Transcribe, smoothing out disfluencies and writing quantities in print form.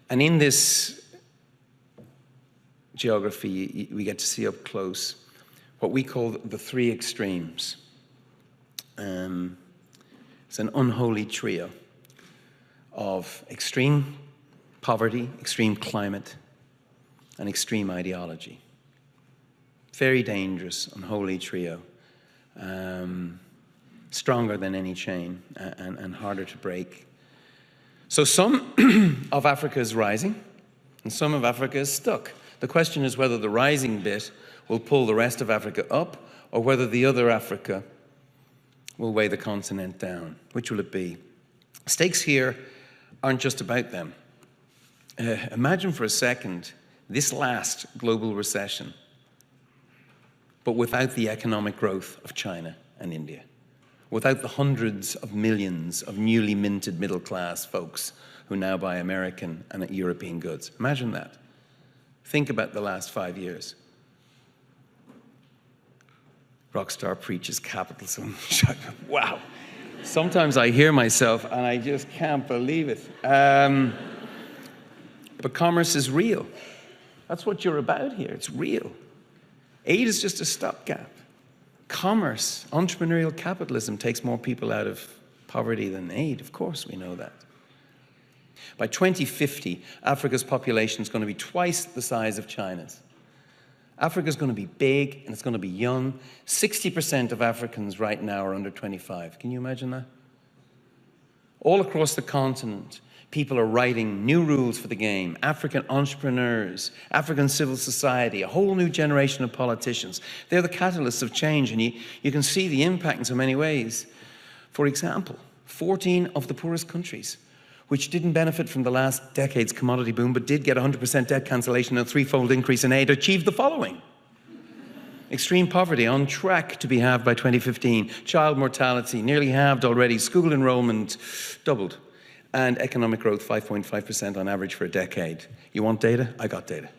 And in this geography, we get to see up close what we call the three extremes. It's an unholy trio of extreme poverty, extreme climate, and extreme ideology. Very dangerous, unholy trio. Stronger than any chain and harder to break. So some of Africa is rising and some of Africa is stuck. The question is whether the rising bit will pull the rest of Africa up or whether the other Africa will weigh the continent down. Which will it be? Stakes here aren't just about them. Imagine for a second this last global recession, but without the economic growth of China and India, without the hundreds of millions of newly minted middle-class folks who now buy American and European goods. Imagine that. Think about the last 5 years. Rockstar preaches capitalism. Wow. Sometimes I hear myself and I just can't believe it. But commerce is real. That's what you're about here. It's real. Aid is just a stopgap. Commerce, entrepreneurial capitalism takes more people out of poverty than aid. Of course, we know that. By 2050, Africa's population is going to be twice the size of China's. Africa's going to be big and it's going to be young. 60% of Africans right now are under 25. Can you imagine that? All across the continent, people are writing new rules for the game. African entrepreneurs, African civil society, a whole new generation of politicians. They're the catalysts of change, and you can see the impact in so many ways. For example, 14 of the poorest countries, which didn't benefit from the last decade's commodity boom, but did get 100% debt cancellation and a threefold increase in aid, achieved the following. Extreme poverty on track to be halved by 2015. Child mortality nearly halved already. School enrollment doubled. And economic growth 5.5% on average for a decade. You want data? I got data.